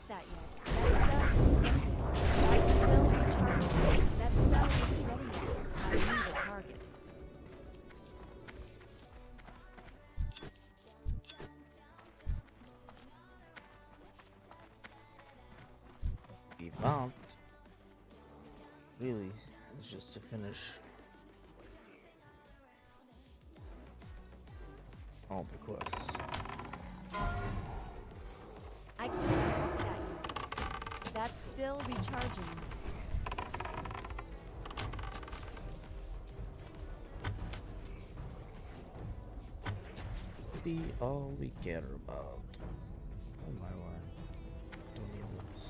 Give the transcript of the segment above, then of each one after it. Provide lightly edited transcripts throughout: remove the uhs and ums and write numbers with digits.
that yet. That spell isn't ready yet. That spell isn't ready yet. I need a target. Be bumped. Really, it's just to finish all the quests. I can't press that yet. That's still recharging. Be all we care about. Oh my word. Don't need this.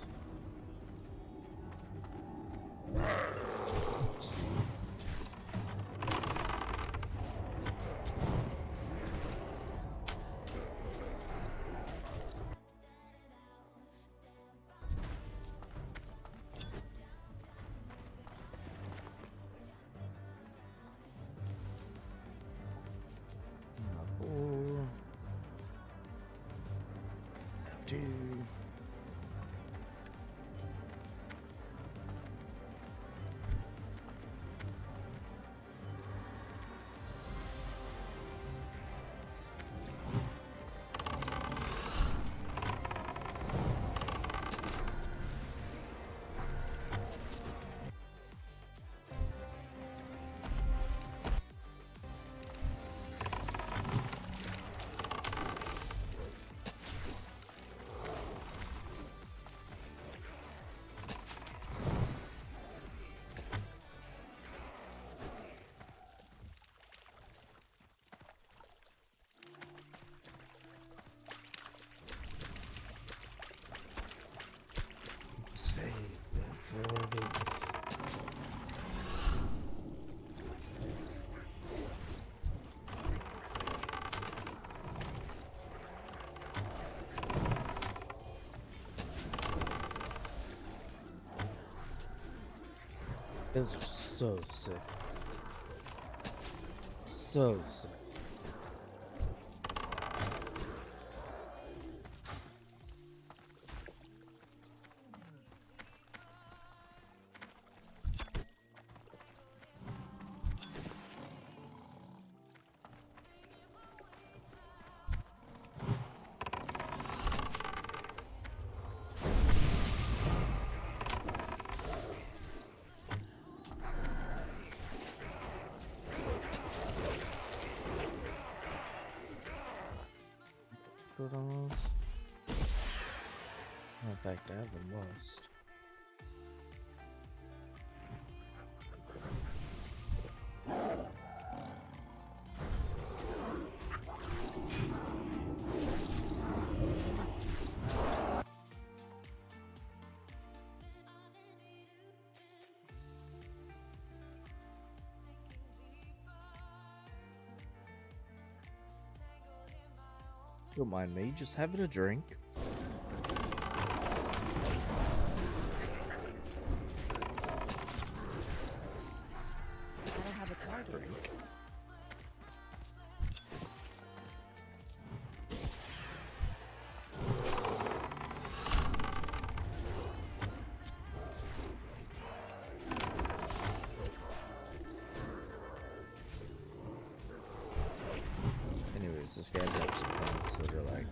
Two. Save it for the Those are so sick. So sick. Put on those. In fact, I have them lost. Don't mind me, just having a drink. I don't have a target. Drink. Anyways, this guy drops some points that are like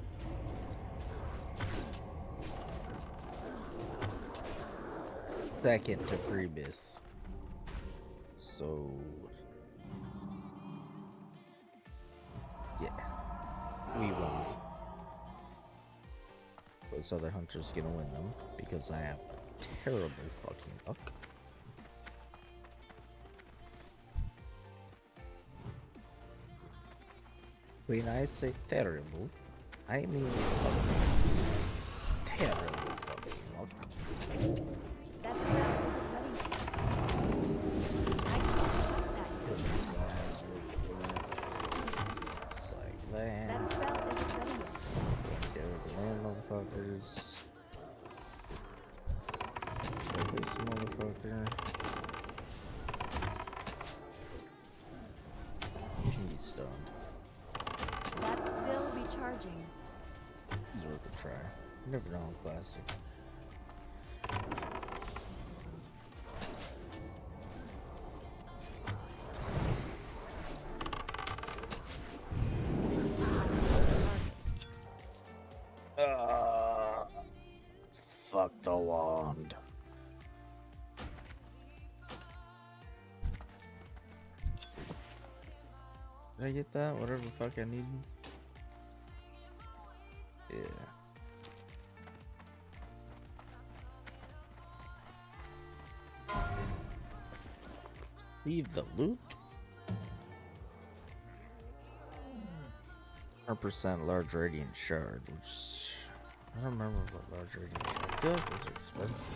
second to Priebus. So yeah, we won. Those other hunters gonna win them because I have terrible fucking luck. When I say terrible, I mean terrible fucking luck. That spell isn't ready yet. I can't press that yet. Just like that. That spell isn't ready yet. Get rid of the land motherfuckers. Get this motherfucker. He's stunned. That's still recharging. He's worth a try. Never know, classic. Fuck the wand. Did I get that? Whatever the fuck I need. Yeah. Leave the loot. 100% large radiant shard, which I don't remember what large radiant shard. I feel like those are expensive.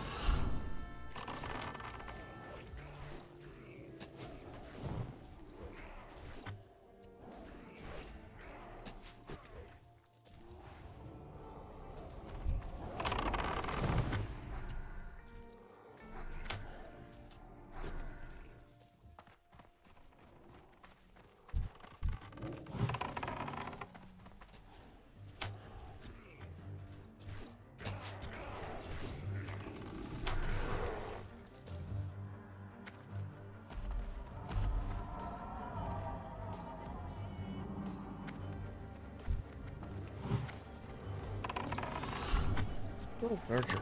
Oh, archery.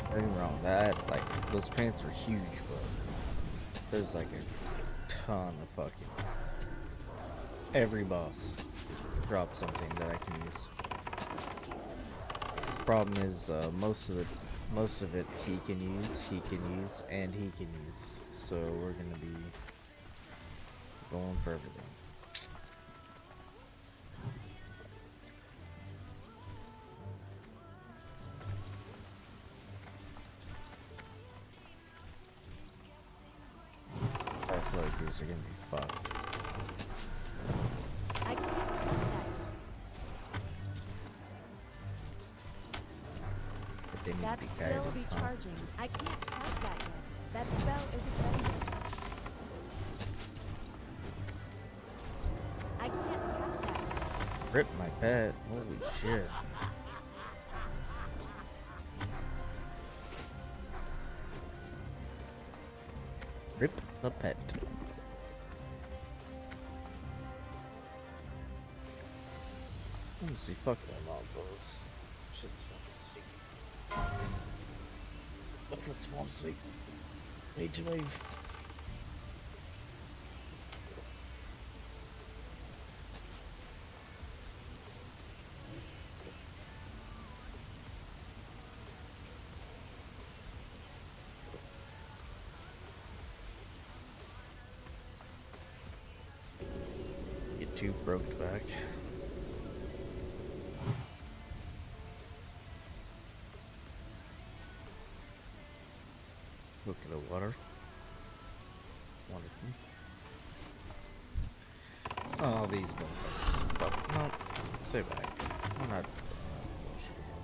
Nothing wrong with that. Like, those pants are huge, but there's like a ton of fucking. Every boss drops something that I can use. Problem is, most of it he can use, and he can use. So we're gonna be going for everything. I feel like these are gonna be fucked. I can't press that. But they need That's to be still guided. recharging. I can't press that yet. That spell isn't ready yet. I can't press that yet. Rip my pet. Holy shit. Rip the pet. Let me see. Fuck them all, bros. Shit's fucking sticky. Let's fall asleep. Need to leave. Get too broke back. Look at the water. Wonderful. Oh, these motherfuckers. Fuck. No. Stay back. We're not bullshit again.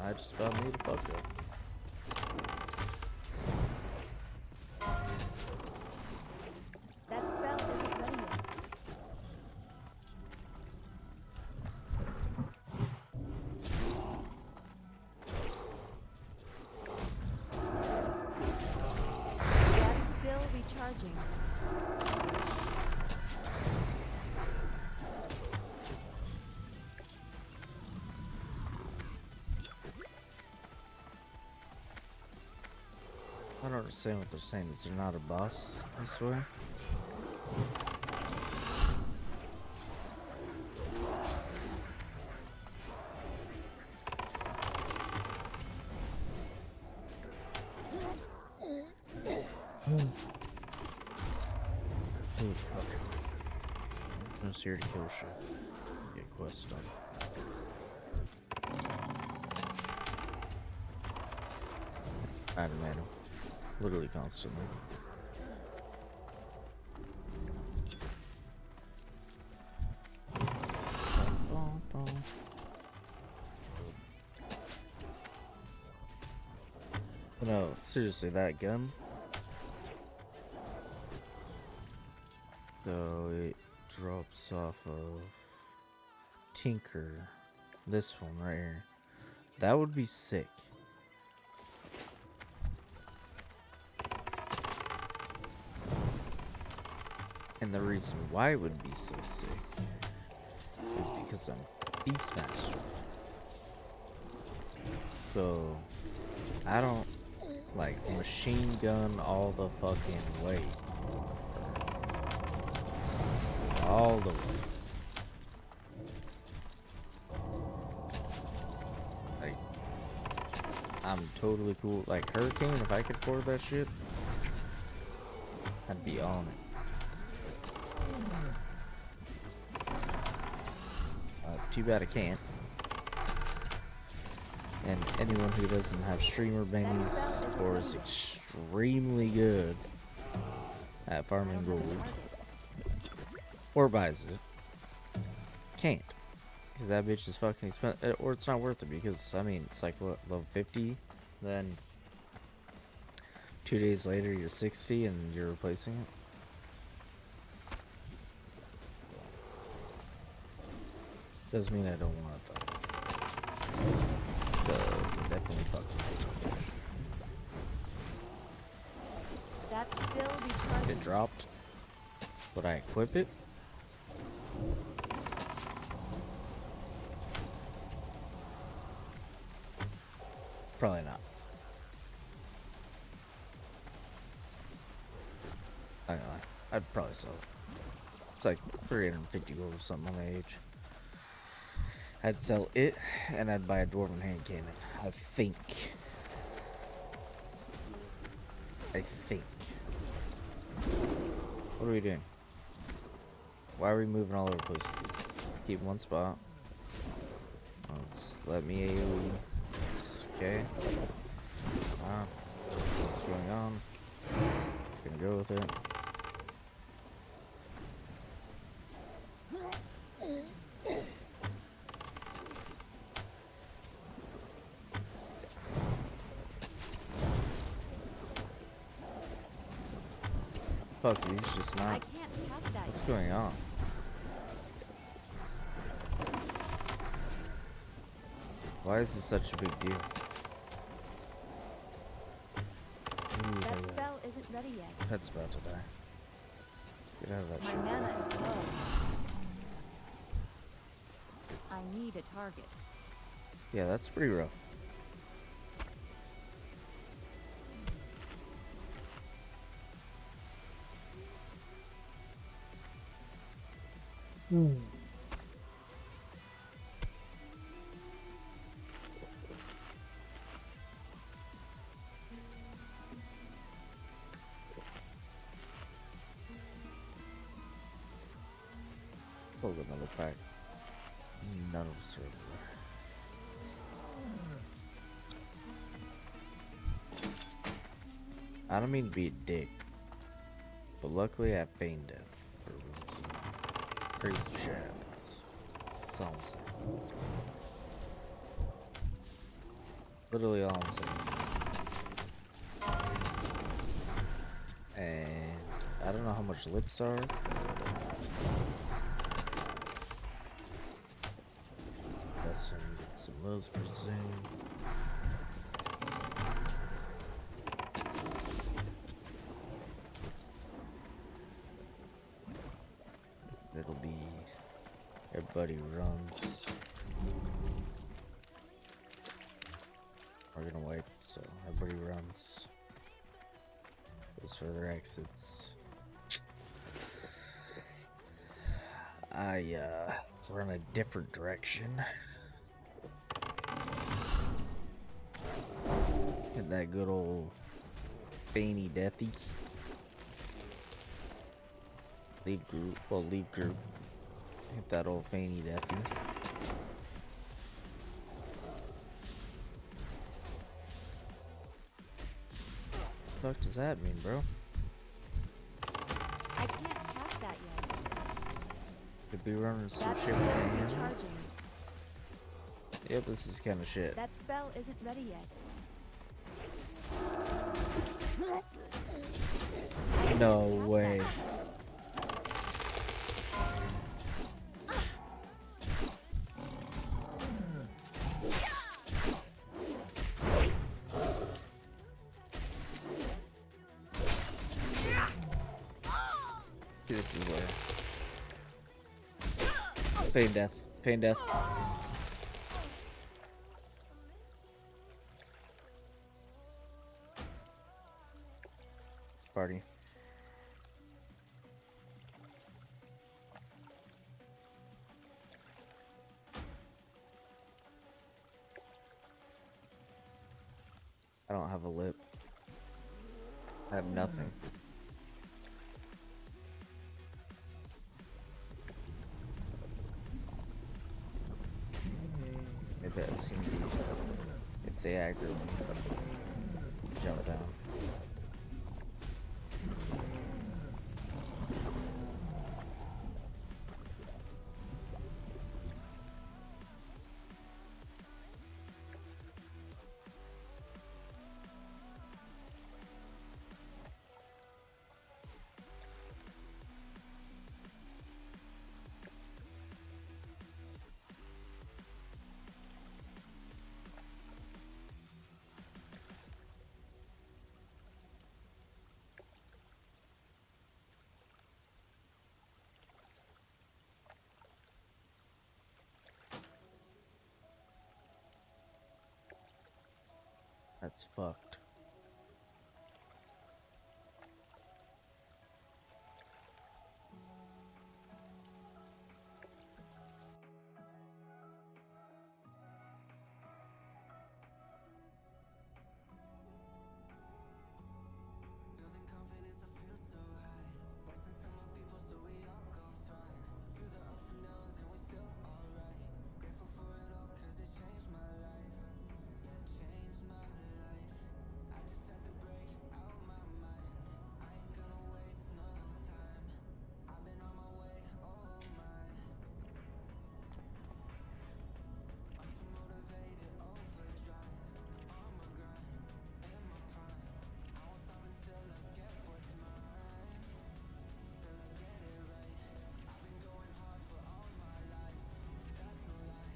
I just about made a fuck up. That spell isn't ready yet. That's still recharging. I don't understand what they're saying. Is there not a boss this way? just here to kill shit. Get quests done. Out of mana. Literally constantly. No, seriously, that gun. So it drops off of Tinker. This one right here. That would be sick. And the reason why it would be so sick is because I'm Beastmaster. So I don't like machine gun all the fucking way. All the way. Like, I'm totally cool. Like, Hurricane, if I could afford that shit, I'd be on it. Too bad I can't. And anyone who doesn't have streamer bennies or is extremely good at farming gold or buys it can't, because that bitch is fucking expensive, or it's not worth it, because I mean it's like what, level 50, then 2 days later you're 60 and you're replacing it. Doesn't mean I don't want it though. Definitely fucking. That's still recharging. It dropped. Would I equip it? Probably not. I don't know. I'd probably sell it. It's like 350 gold or something on the age. I'd sell it, and I'd buy a dwarven hand cannon. I think. What are we doing? Why are we moving all over the place? Keep one spot. Let's let me AoE. Okay. What's going on? Just gonna go with it. Fuck, he's just I not. can't cast that. What's going on? Why is this such a big deal? Ooh, That yeah. spell isn't ready yet. Pet's about to die. Get out of that My shit. mana is low. I need a target. Yeah, that's pretty rough. Pull another pack. None of us are I don't mean to be a dick, but luckily I feigned death for some crazy shit happens. That's all I'm saying. Literally all I'm saying. And I don't know how much lips are. Guess I can get some of those presume. It'll be everybody runs. We're gonna wait, so everybody runs. Goes for their exits. I run a different direction. Hit that good old feigny deathy. Leave group. Well, leave group. Hit that old feiny deathy. What the fuck does that mean, bro? I can't cast that yet. Could be running some That shit with spell the hammer. recharging. Yep, this is kind of shit. That spell isn't ready yet. No Cast way. that. This is where. Pain death. Pain death. Party. I don't have a lip. I have nothing. Maybe I've seen these. If they aggro me, jump down. That's fucked. Building confidence, I feel so high. Blessings to my people, so we all gon' thrive. Through the ups and downs, and we still alright. Grateful for it all, cause it changed my life. Yeah, it changed my life. I just had to break out my mind. I ain't gonna waste no time. I've been on my way, oh my. I'm too motivated, overdrive. On my grind, in my prime. I won't stop until I get what's mine. Till I get it right. I've been going hard for all my life. That's no lie.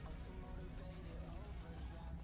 I'm too motivated, overdrive.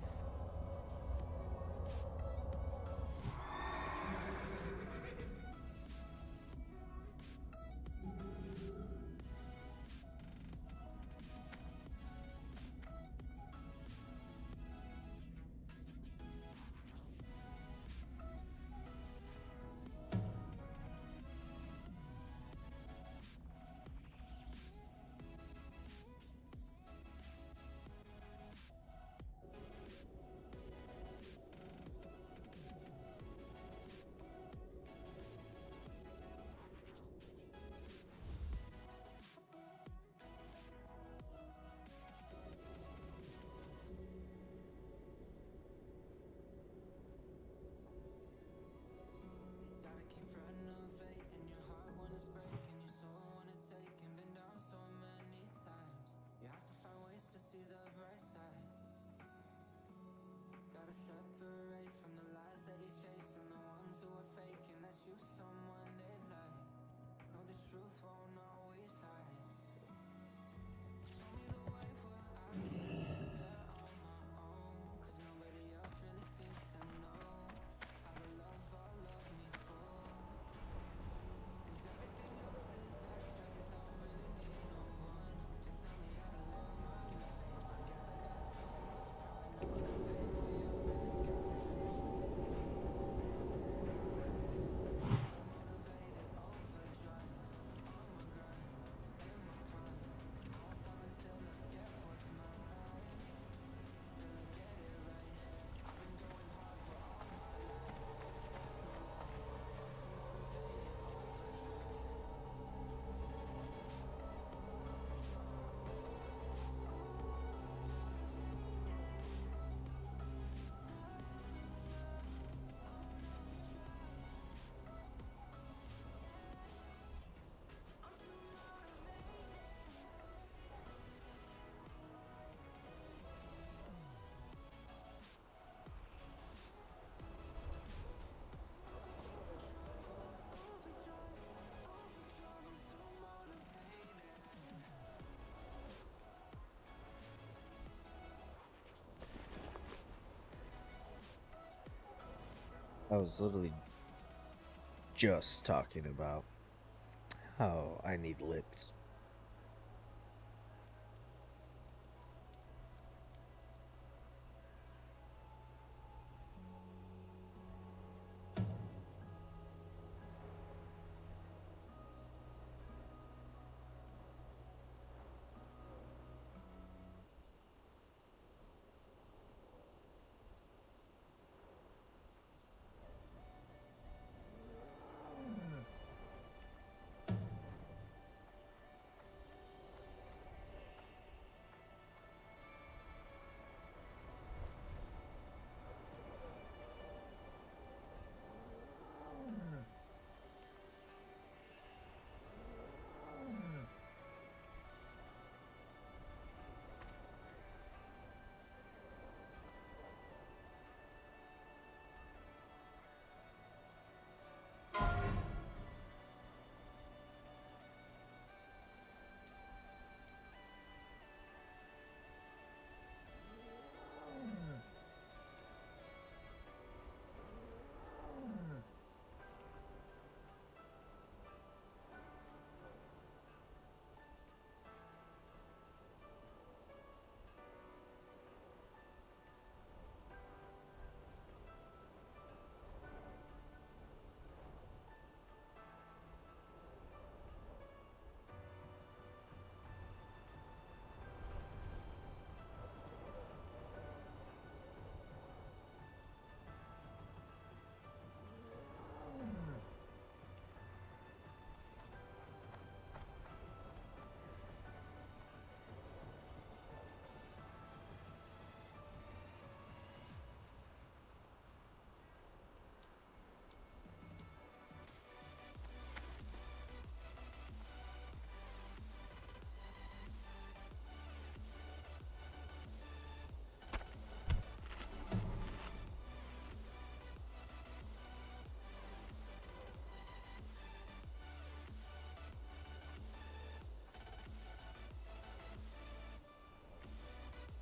Gotta keep renovating. Your heart when it's breaking, your soul when it's aching. Been down so many times. You have to find ways to see the bright side. Gotta separate from the lies that you chase and the ones who are faking. That's you, someone they like. Know the truth won't always hide. Show me the way where I can get there on my own. Cause nobody else really seems to know how to love all of me full. And everything else is extra, don't really need no one to tell me how to live my life. I guess I got too much pride, now it conveys way up in the sky. Too motivated, overdrive. On my grind, I was literally just talking about how I need lips.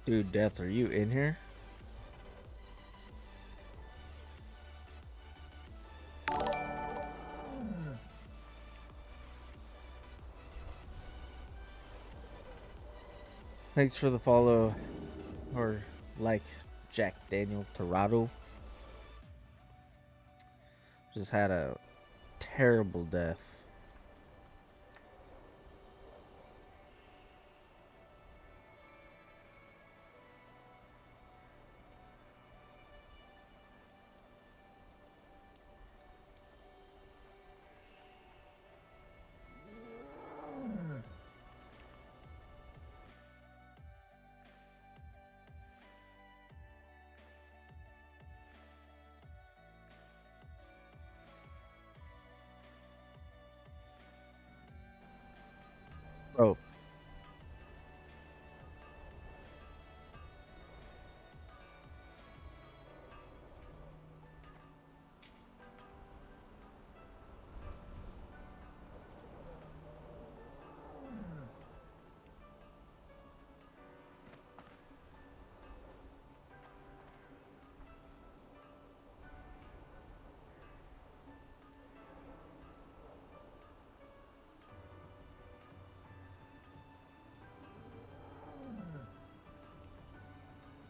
Dude, Death, are you in here? Thanks for the follow, or like Jack Daniel Torado. Just had a terrible death. Bro,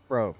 bro.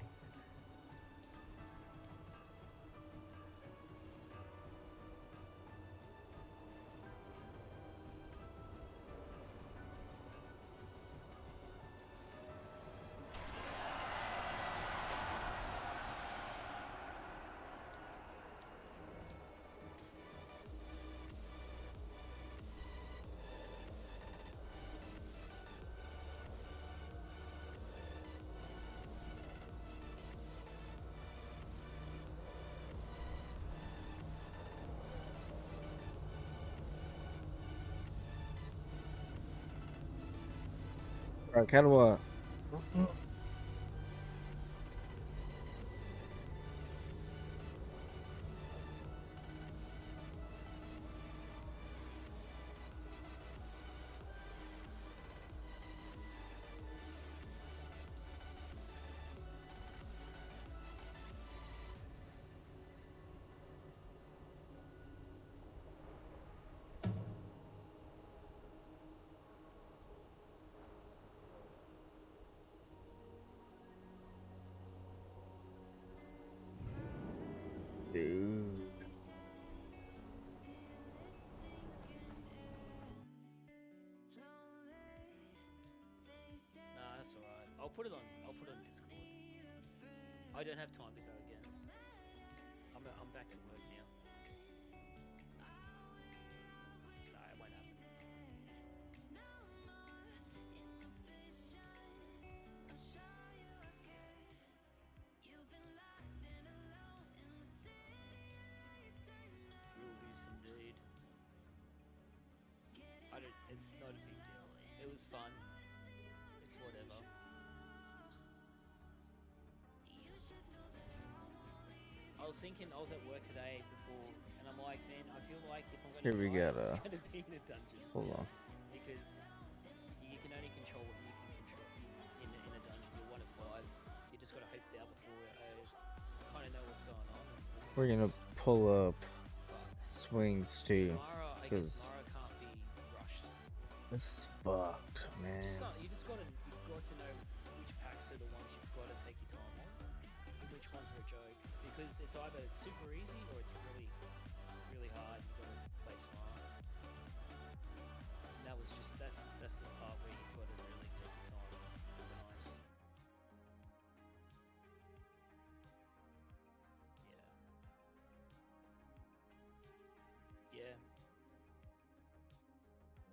I kind of want. I'll put it on Discord. I don't have time to go again. I'm back to work now. So it won't happen. Rules indeed. It's not a big deal. It was fun. It's whatever. I was thinking, I was at work today before, and I'm like, man, I feel like if I'm Here gonna we die, got it's gonna be in a dungeon. hold on. Because you can only control what you can control in a dungeon. You're 1 of 5. You just gotta hope there before kind of know what's going on. We're gonna pull up But swings too, Mara, I guess because Mara can't be rushed. this is fucked, man. You've got to know which packs are the ones you've got to take your time on, and which ones are a joke. Because it's either super easy or it's really hard. You've got to play smart. And that's the part where you've got to really take your time and organize. Yeah.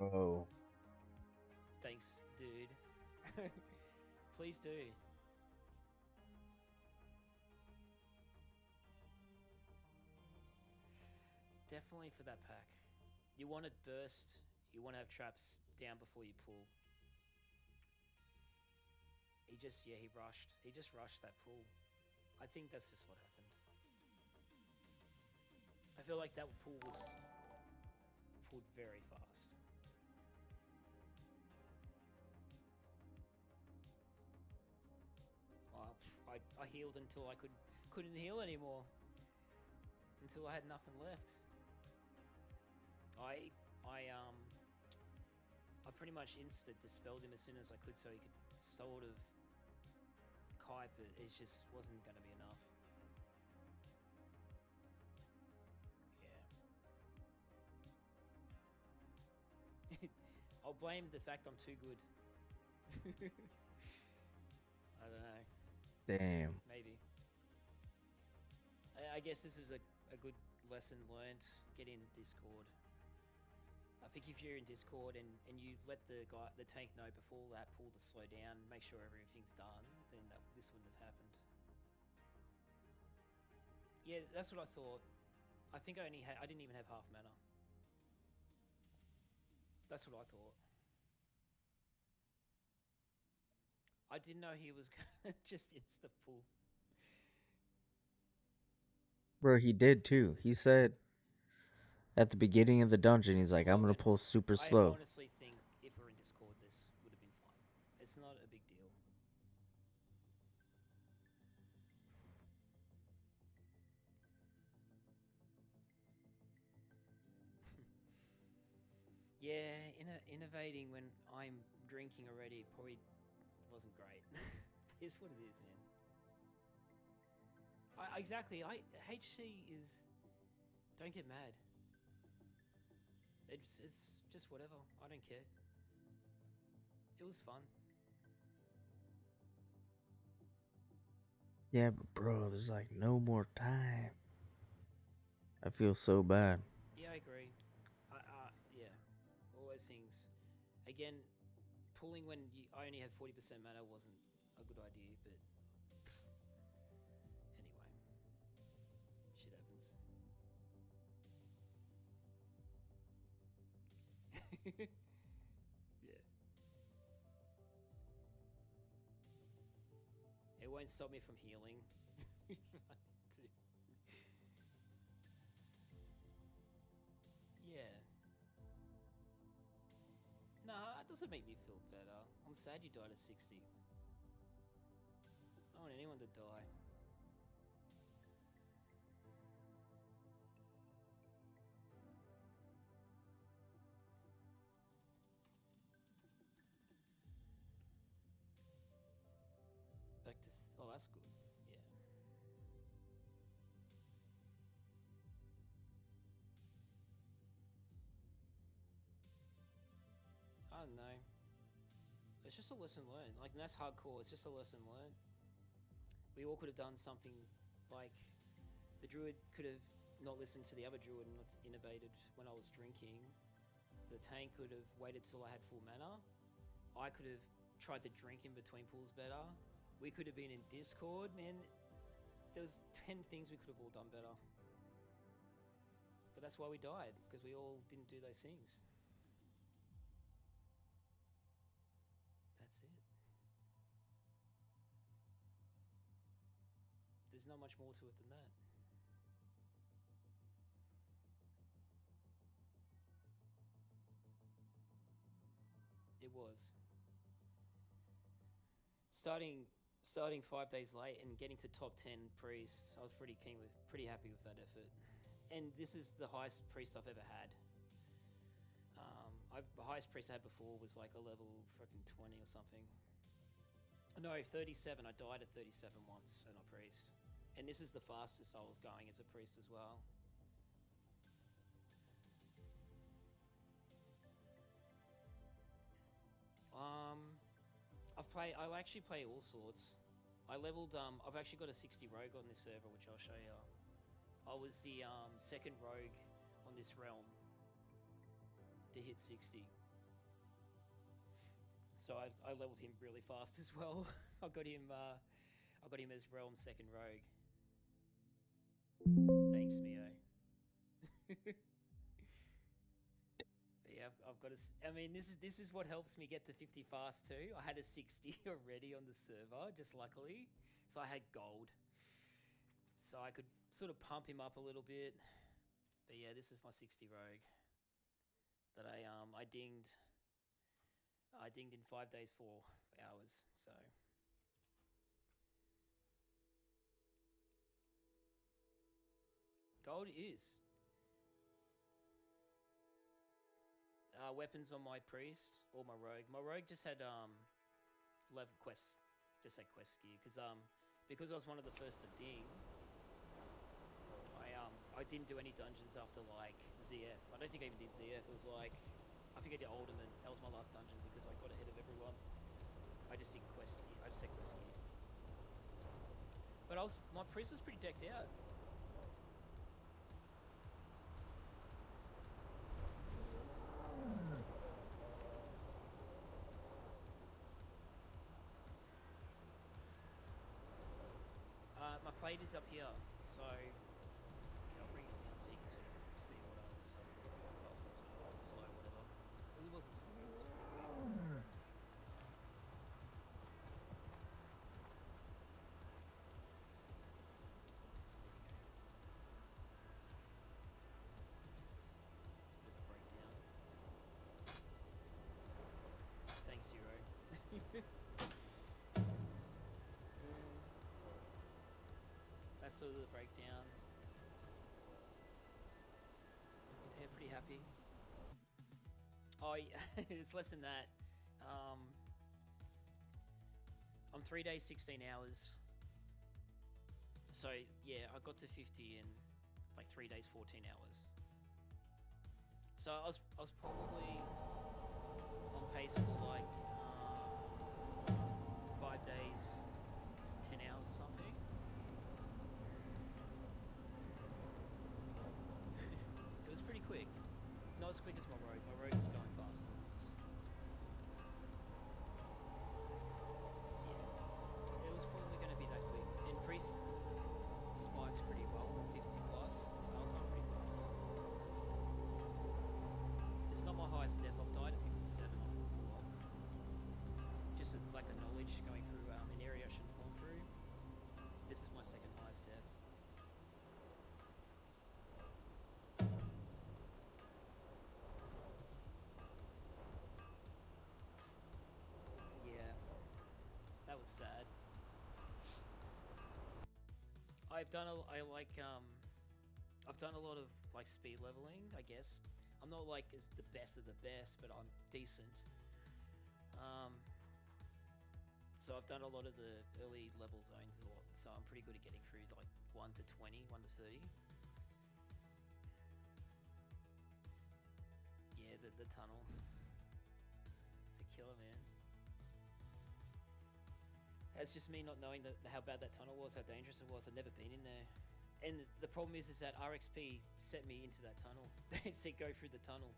Oh, Thanks, dude. Please do. Definitely for that pack. You want it burst. You want to have traps down before you pull. He rushed. He just rushed that pull. I think that's just what happened. I feel like that pull was pulled very fast. I healed until I couldn't heal anymore. Until I had nothing left. I pretty much dispelled him as soon as I could, so he could sort of kite, but it just wasn't going to be enough. Yeah. I'll blame the fact I'm too good. I don't know. damn. Maybe. I guess this is a good lesson learned. Get in Discord. I think if you're in Discord and you let the tank know before that pull to slow down, make sure everything's done, then this wouldn't have happened. Yeah, that's what I thought. I think I didn't even have half mana. That's what I thought. I didn't know he was gonna just insta pull. Bro, he did too. He said at the beginning of the dungeon, he's like, I'm Well, gonna then, pull super I slow. honestly think if we're in Discord, this would have been fine. It's not a big deal. Yeah, innovating when I'm drinking already probably wasn't great. It's what it is, man. Exactly. HC is. Don't get mad. It's just whatever. I don't care. It was fun. Yeah, but bro, there's like no more time. I feel so bad. Yeah, I agree. Yeah. All those things. Again, pulling when I only had 40% mana wasn't a good idea, but anyway, shit happens. Yeah. It won't stop me from healing. If I need to. Yeah. Nah, it doesn't make me feel better. I'm sad you died at 60. I don't want anyone to die. Back to... oh, that's good. Yeah. I don't know. It's just a lesson learned. Like, and that's hardcore. It's just a lesson learned. We all could have done something like the druid could have not listened to the other druid and not innovated when I was drinking. The tank could have waited till I had full mana. I could have tried to drink in between pulls better. We could have been in Discord, man. There was 10 things we could have all done better. But that's why we died, because we all didn't do those things. That's it. There's not much more to it than that. It was. Starting 5 days late and getting to top 10 priest, I was pretty happy with that effort. And this is the highest priest I've ever had. The highest priest I had before was like a level freaking 20 or something. No, 37. I died at 37 once and a priest. And this is the fastest I was going as a priest as well. I actually play all sorts. I leveled, I've actually got a 60 rogue on this server, which I'll show you. I was the second rogue on this realm to hit 60. So I leveled him really fast as well. I got him as realm second rogue. Thanks, Mio. Yeah, I've got a. I mean, this is what helps me get to 50 fast too. I had a 60 already on the server, just luckily, so I had gold, so I could sort of pump him up a little bit. But yeah, this is my 60 rogue that I dinged. I dinged in 5 days, 4 hours. So gold is weapons on my priest or my rogue. My rogue just had level quests, just had quest gear because I was one of the first to ding. I didn't do any dungeons after like ZF. I don't think I even did ZF. It was like I think I did Alderman. That was my last dungeon because I got ahead of everyone. I just did quest gear. I just had quest gear. But my priest was pretty decked out. My plate is up here, so okay, I'll bring it down so you can sort of see what I was fast as well, slow, whatever. It wasn't slow, it was pretty quick. It's a bit of a breakdown. Thanks, Zero. That's sort of the breakdown. Yeah, pretty happy. Oh, yeah, it's less than that. I'm 3 days, 16 hours. So yeah, I got to 50 in like 3 days, 14 hours. So I was probably on pace for like 5 days, 10 hours or something. It was pretty quick. Not as quick as my rogue. My rogue was going faster. Yeah, it was probably going to be that quick. And priest spikes pretty well, 50 plus, so I was going pretty fast. It's not my highest death. I've died at 57 on just like a knowledge going through an area I shouldn't have gone through. This is my second highest death. Yeah, that was sad. I've done I've done a lot of like speed leveling, I guess. I'm not like as the best of the best, but I'm decent. So I've done a lot of the early level zones a lot, so I'm pretty good at getting through like 1 to 20, 1 to 30. Yeah, the tunnel. It's a killer, man. That's just me not knowing how bad that tunnel was, how dangerous it was. I've never been in there. And the problem is that RXP sent me into that tunnel. They said go through the tunnel.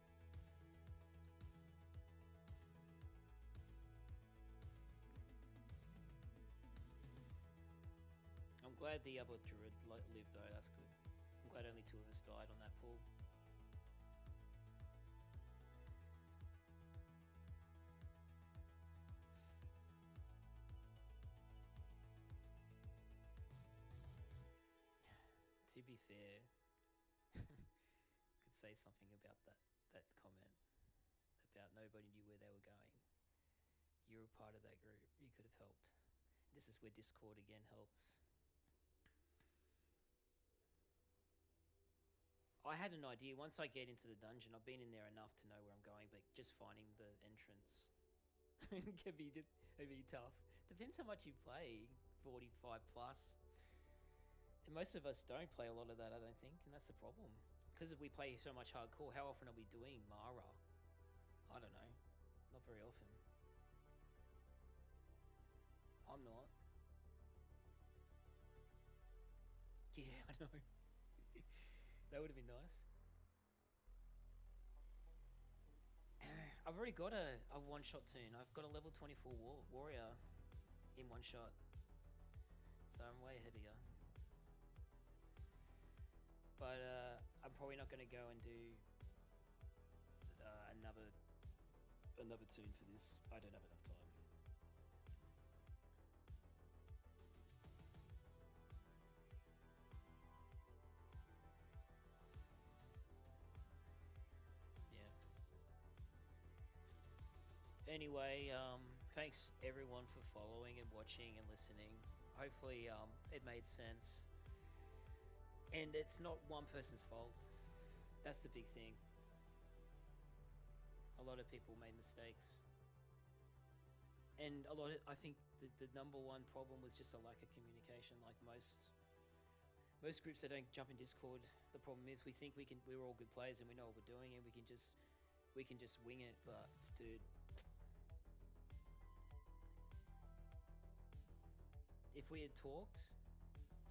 I'm glad the other druid lived though, that's good. I'm glad only 2 of us died on that pool. To be fair, could say something about that comment about nobody knew where they were going. You were part of that group. You could have helped. This is where Discord again helps. I had an idea. Once I get into the dungeon, I've been in there enough to know where I'm going, but just finding the entrance can be tough. Depends how much you play. 45 plus. And most of us don't play a lot of that, I don't think, and that's the problem. Because we play so much hardcore, how often are we doing Mara? I don't know. Not very often. I'm not. Yeah, I know. That would have been nice. I've already got a one-shot tune. I've got a level 24 warrior in one shot. So I'm way ahead of you. But I'm probably not going to go and do another tune for this. I don't have enough time. Anyway, thanks everyone for following and watching and listening. Hopefully, it made sense. And it's not one person's fault. That's the big thing. A lot of people made mistakes. And I think the number one problem was just a lack of communication. Like most groups that don't jump in Discord, the problem is we think we're all good players and we know what we're doing and we can just wing it, but dude, if we had talked,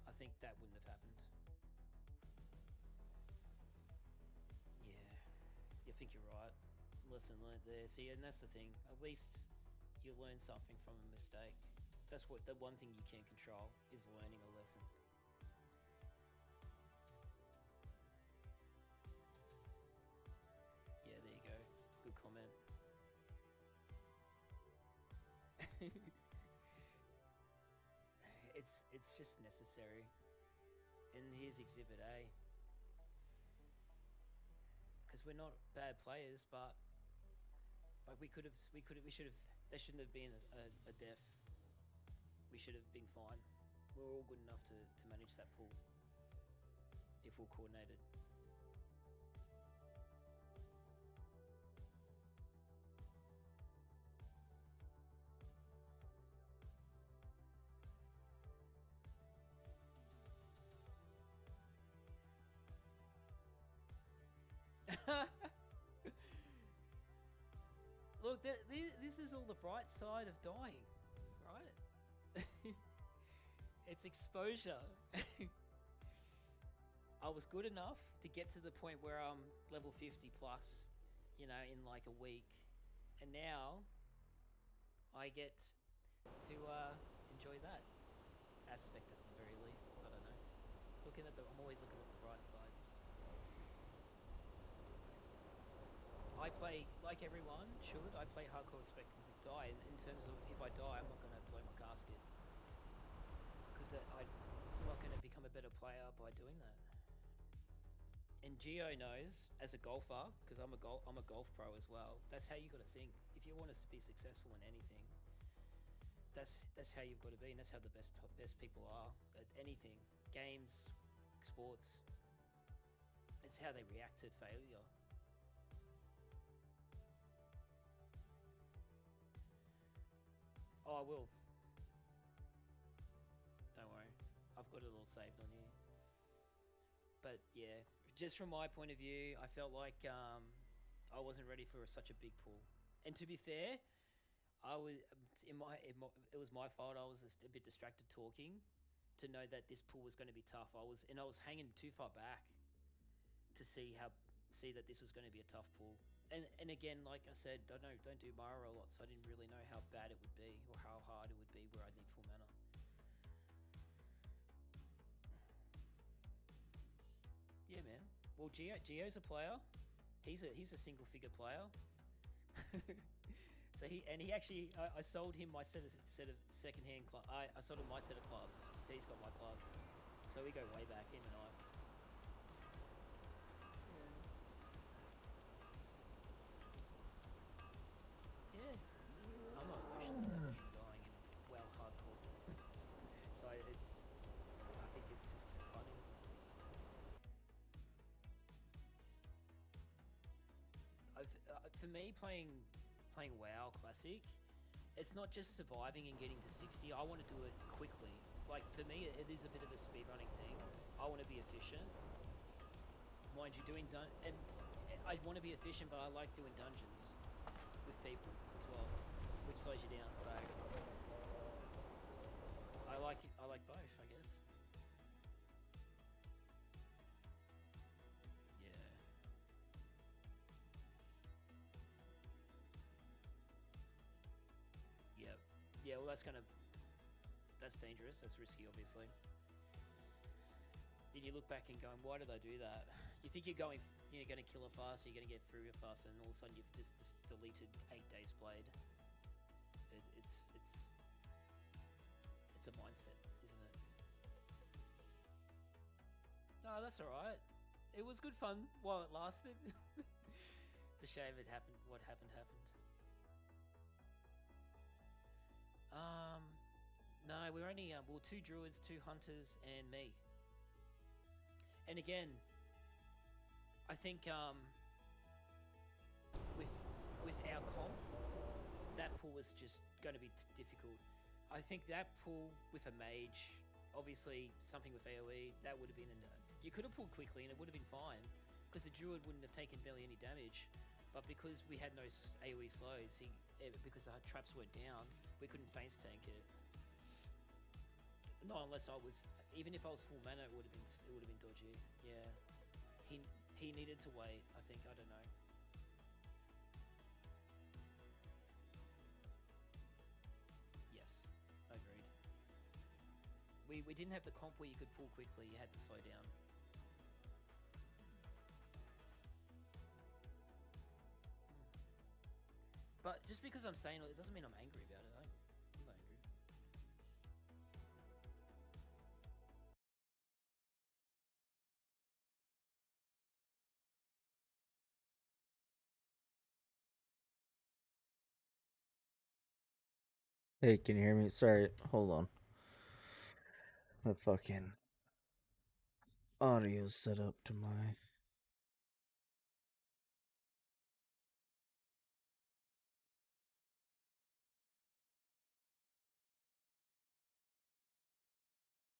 I think that wouldn't have happened. Yeah, I think you're right. Lesson learned there. See, and that's the thing. At least you learn something from a mistake. That's what the one thing you can control is learning a lesson. Yeah, there you go. Good comment. It's just necessary. And here's Exhibit A. Because we're not bad players, but like we should have. There shouldn't have been a death. We should have been fine. We're all good enough to manage that pool if we're coordinated. Look, this is all the bright side of dying, right? It's exposure. I was good enough to get to the point where I'm level 50 plus, in like a week. And now I get to enjoy that aspect at the very least. I don't know. I'm always looking at the bright side. I play like everyone should. I play hardcore expecting to die. In terms of if I die, I'm not going to blow my gasket because I'm not going to become a better player by doing that. And Geo knows as a golfer, because I'm a golf pro as well. That's how you got to think. If you want to be successful in anything, that's how you've got to be, and that's how the best people are at anything, games, sports. It's how they react to failure. Oh, I will. Don't worry. I've got it all saved on here. But yeah, just from my point of view, I felt like I wasn't ready for such a big pool. And to be fair, I was it was my fault. I was just a bit distracted talking to know that this pool was going to be tough. I was hanging too far back to see that this was going to be a tough pool. And again, like I said, don't do Mara a lot, so I didn't really know how bad it would be or how hard it would be where I'd need full mana. Yeah, man. Well, Geo's a player. He's a single figure player. So he actually I sold him my set of second hand club. I sold him my set of clubs. So he's got my clubs. So we go way back, him and I. Yeah. I'm not emotionally damaged from dying in well hardcore. So I think it's just funny. For me playing WoW Classic, it's not just surviving and getting to 60. I want to do it quickly. Like for me, it is a bit of a speedrunning thing. I want to be efficient. Mind you, and I want to be efficient, but I like doing dungeons with people as well, which slows you down. So I like both, I guess. Yeah. Yeah. Yeah. Well, that's dangerous. That's risky, obviously. Then you look back and going, why did I do that? You think you're going to kill it fast, you're going to get through it fast, and all of a sudden you've just deleted 8 days played. It's a mindset, isn't it? No, that's all right. It was good fun while it lasted. It's a shame it happened. What happened happened. Um, no, we're only well, 2 druids, 2 hunters, and me. And again, I think with with our comp, that pool was just going to be difficult. I think that pool with a mage, obviously something with AOE, that would have been you could have pulled quickly and it would have been fine because the druid wouldn't have taken barely any damage. But because we had no AOE slows, because our traps were down, we couldn't face tank it. Not unless even if I was full mana, it would have been dodgy. Yeah, he he needed to wait. I think I don't know. Yes, agreed. We didn't have the comp where you could pull quickly. You had to slow down. But just because I'm saying it doesn't mean I'm angry about it. I'm not angry. Hey, can you hear me? Sorry, hold on. My fucking audio's set up to my.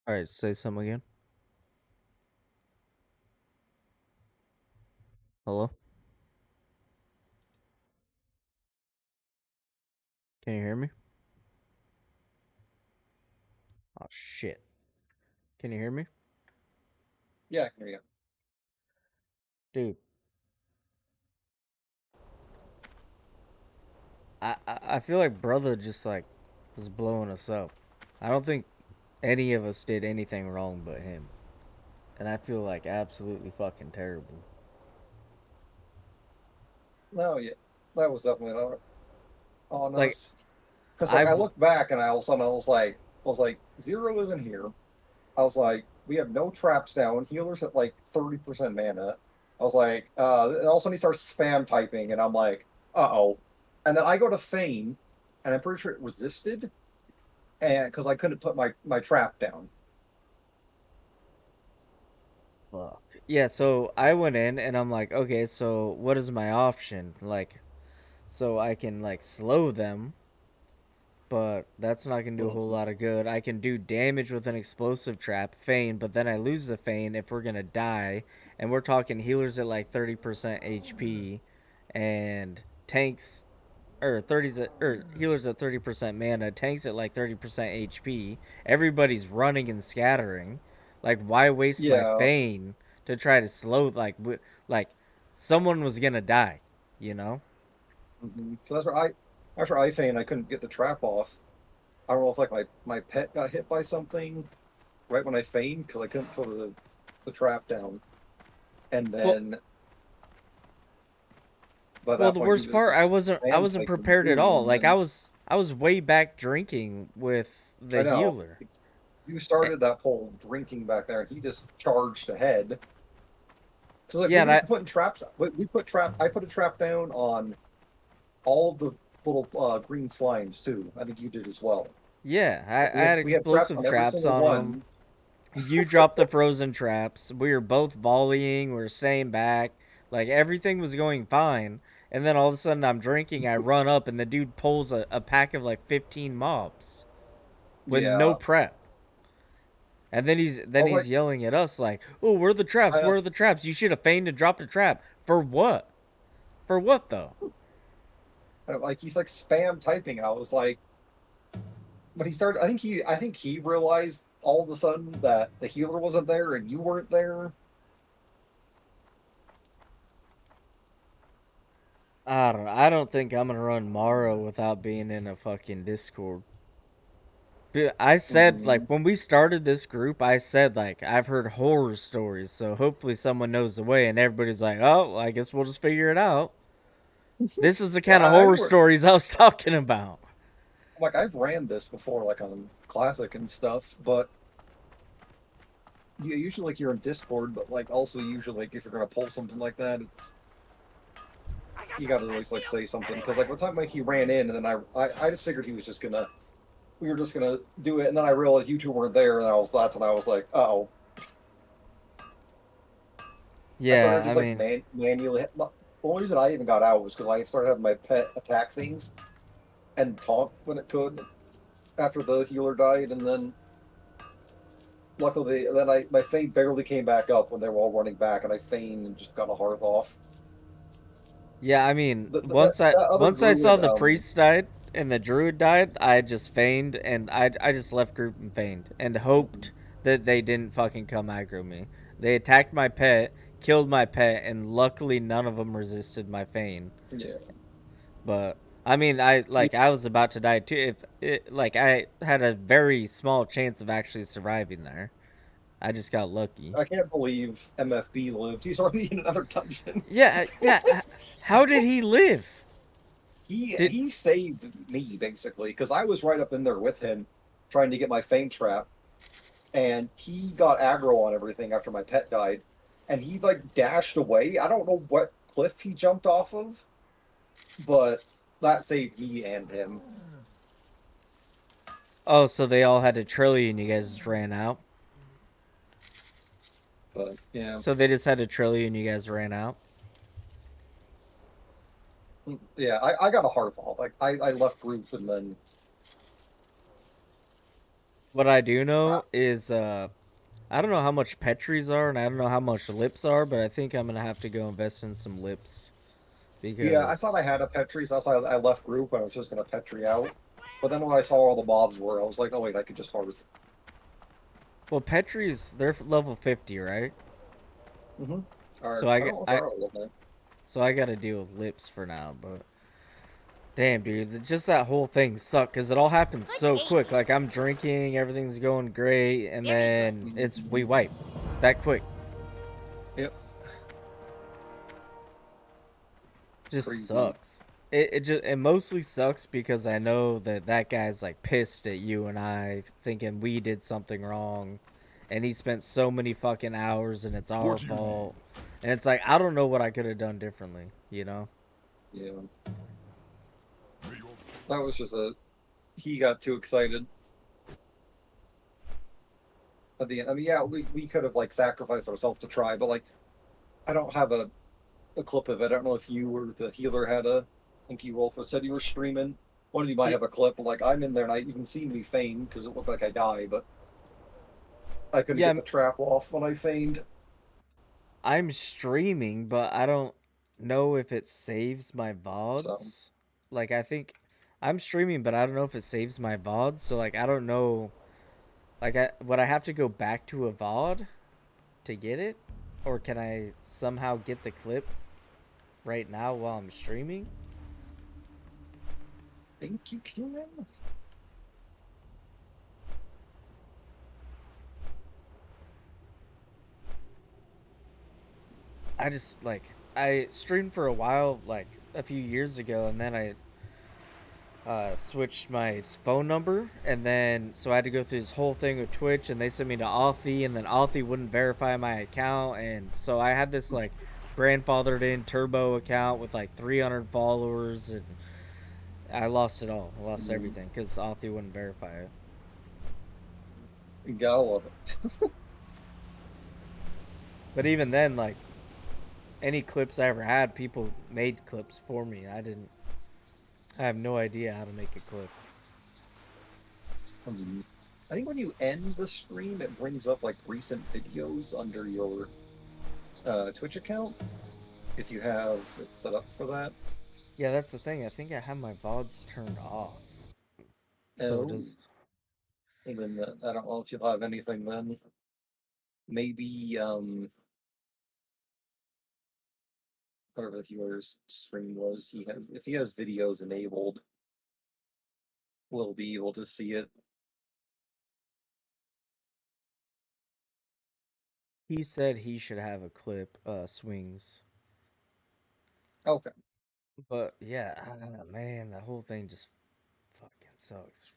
Alright, say something again. Hello? Can you hear me? Oh, shit. Can you hear me? Yeah, I can hear you. Dude, I feel like brother just like was blowing us up. I don't think any of us did anything wrong but him. And I feel like absolutely fucking terrible. No, yeah, that was definitely not on Like us. Because like I I looked back and all of a sudden I was like, Zero isn't here. I was like, we have no traps down. Healer's at like 30% mana. I was like, and all of a sudden he starts spam typing, and I'm like, uh-oh. And then I go to feign, and I'm pretty sure it resisted, and because I couldn't put my trap down. fuck. Yeah, so I went in and I'm like, okay, so what is my option? Like so I can like slow them, but that's not gonna do a whole Mhm. lot of good. I can do damage with an explosive trap, feign, but then I lose the feign if we're gonna die. And we're talking healers at like 30% HP and tanks or 30 or healers at 30% mana, tanks at like 30% HP. Everybody's running and scattering. Like, why waste my Yeah. Fane to try to slow like someone was gonna die, you know? So that's where after I feigned, I couldn't get the trap off. I don't know if like my pet got hit by something right when I feigned because I couldn't throw the trap down, and Well, then by well, that the point he worst was part, I just wasn't typing prepared at too, all. and Like, then I was way back drinking with the I know healer. you Eh, started that whole drinking back there, and he just charged ahead. So like Yeah, we and were I putting traps. We put trap. I put a trap down on all of the little green slimes too. I think you did as well. yeah, Like I had we had traps explosive on every traps single on them. one. You dropped the frozen traps. We were both volleying. We were staying back. Like everything was going fine. And then all of a sudden, I'm drinking. I run up, and the dude pulls a pack of like 15 mobs with no Yeah, prep. And then I was he's like, yelling at us like, "Oh, where are the traps? I, Where are the traps? You should have feigned and dropped a trap. For what? For what though?" like he's like spam typing, and I was like, but he started. I think he realized all of a sudden that the healer wasn't there and you weren't there. I don't know. I don't think I'm gonna run Morrow without being in a fucking Discord. I said, like, Hmm. when we started this group, I said, like, I've heard horror stories, so hopefully someone knows the way, and everybody's like, oh, I guess we'll just figure it out. This is the Well, kind of I horror never stories I was talking about. like I've ran this before, like on Classic and stuff, but yeah, usually like you're in Discord, but like also usually like if you're gonna pull something like that, it's you gotta always like say something because like one time like he ran in and then I just figured he was just gonna we were just gonna do it and then I realized you two weren't there and that's when I was like, oh. I started Yeah, I just like mean, manually. The only reason I even got out was because I started having my pet attack things and taunt when it could after the healer died, and then luckily then I my feint barely came back up when they were all running back, and I feigned and just got a hearth off. yeah, I mean, That other once I saw druid, the priest died and the druid died, I just feigned, and I just left group and feigned, and hoped that they didn't fucking come aggro me. They attacked my pet, killed my pet, and luckily none of them resisted my feign. yeah, But I mean, I yeah, like I was about to die too. If it like I had a very small chance of actually surviving there. I just got lucky. I can't believe MFB lived. He's already in another dungeon. Yeah, yeah. How did he live? Did He saved me basically because I was right up in there with him, trying to get my feint trap, and he got aggro on everything after my pet died, and he like dashed away. I don't know what cliff he jumped off of, but that saved me and him. Oh, so they all had to trail you and you guys just ran out? But yeah, So they just had to trail you and you guys ran out? yeah, I got a hard fall. Like I left group and then What I do uh, know is I don't know how much Petries are and I don't know how much lips are, but I think I'm gonna have to go invest in some lips yeah, I thought I because had a Petri, so that's why I left group. I was just gonna Petri out, but then when I saw all the mobs were, I was like, oh wait, I could just hearth. well Petries they're level 50, right? Mm-hmm. All right, So I don't know if I are looking at. so I gotta deal with lips for now, but damn, dude, just that whole thing sucked because it all happened so quick. Like I'm drinking, everything's going great, and then we wipe that quick. Yep, Just crazy. sucks. It mostly sucks because I know that that guy's like pissed at you and I, thinking we did something wrong, and he spent so many fucking hours and it's our fault. And it's like I don't know what I could have done differently, you know? Yeah, that was just a. He got too excited at the end. I mean, yeah, we could have like sacrificed ourselves to try, but like I don't have a clip of it. I don't know if you or the healer had a. I think you Wolf said you were streaming. One of you might Y- have a clip, but like I'm in there and you can see me feign because it looked like I died, but I couldn't Yeah, get the trap off when I feigned. I'm streaming, but I don't know if it saves my So VODs. like I think I'm streaming, but I don't know if it saves my VOD. So like I don't know. Like would I have to go back to a VOD to get it, or can I somehow get the clip right now while I'm streaming? Think you can? I just like I streamed for a while, like a few years ago, and then I switched my phone number, and then so I had to go through this whole thing with Twitch, and they sent me to Authy, and then Authy wouldn't verify my account, and so I had this like grandfathered in turbo account with like 300 followers, and I lost it all. I lost everything because Authy wouldn't verify it. You gotta love it. But even then, like any clips I ever had, people made clips for me. I have no idea how to make a clip. I think when you end the stream, it brings up like recent videos under your Twitch account if you have it set up for that. Yeah, that's the thing. I think I have my VODs turned off. So Oh, does and then I don't know if you'll have anything then. Maybe whatever the healer's stream was, he has if he has videos enabled, we'll be able to see it. he said he should have a clip swings. Okay. But yeah, man, that whole thing just fucking sucks.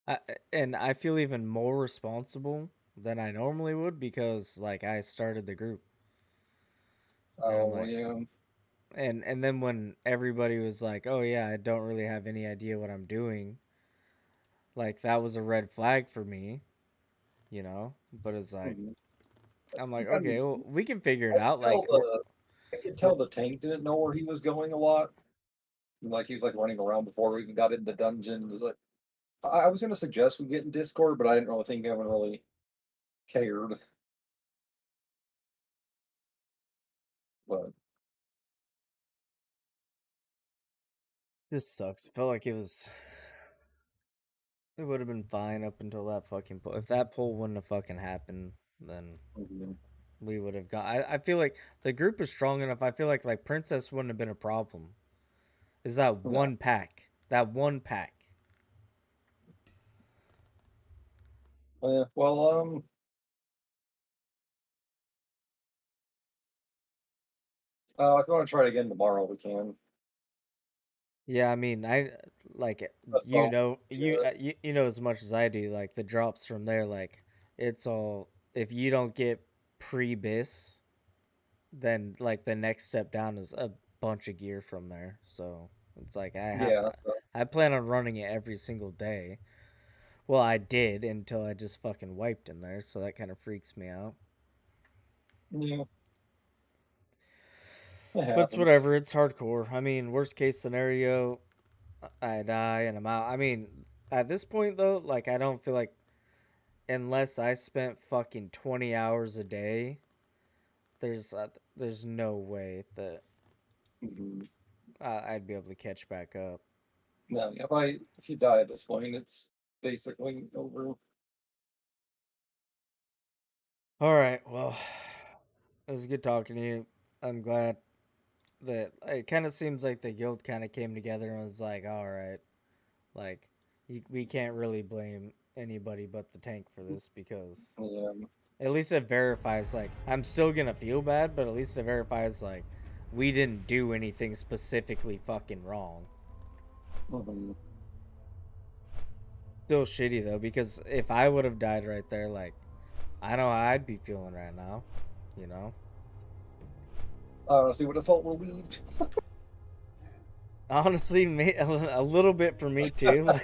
I, and I feel even more responsible than I normally would because like I started the group and I'm Oh like yeah. and then when everybody was like, "Oh yeah, I don't really have any idea what I'm doing." Like that was a red flag for me, you know? But it's like Mhm. I'm like, I mean, "Okay, well, we can figure it I could out." tell Like I could tell we're the tank didn't know where he was going a lot. Like he was like running around before we even got in the dungeon. It was like I was gonna suggest we get in Discord, but I didn't really think anyone really cared. But just sucks. Felt like it would have been fine up until that fucking pull. If that pull wouldn't have fucking happened, then mhm. we would have got. I feel like the group is strong enough. I feel like Princess wouldn't have been a problem. Is that No. one pack? That one pack. Yeah, well, if you want to try it again tomorrow, we can. Yeah, I mean, I like But, well, yeah, you know as much as I do. Like the drops from there, like it's all if you don't get pre-bis, then like the next step down is a bunch of gear from there. So it's like yeah, so, I plan on running it every single day. Well, I did until I just fucking wiped in there, so that kind of freaks me out. yeah, it But it's happens. whatever. It's hardcore. I mean, worst case scenario, I die and I'm out. I mean, at this point though, like I don't feel like unless I spent fucking 20 hours a day, there's no way that Mhm. I'd be able to catch back up. No, if you die at this point, it's basically over. All right, well, it was good talking to you. I'm glad that it kind of seems like the guild kind of came together and was like, all right, like we can't really blame anybody but the tank for this because Yeah, at least it verifies like I'm still gonna feel bad, but at least it verifies like we didn't do anything specifically fucking wrong. mhm. Still shitty though because if I would have died right there, like I know how I'd be feeling right now, you know. I honestly would have felt relieved. Honestly, a little bit for me too.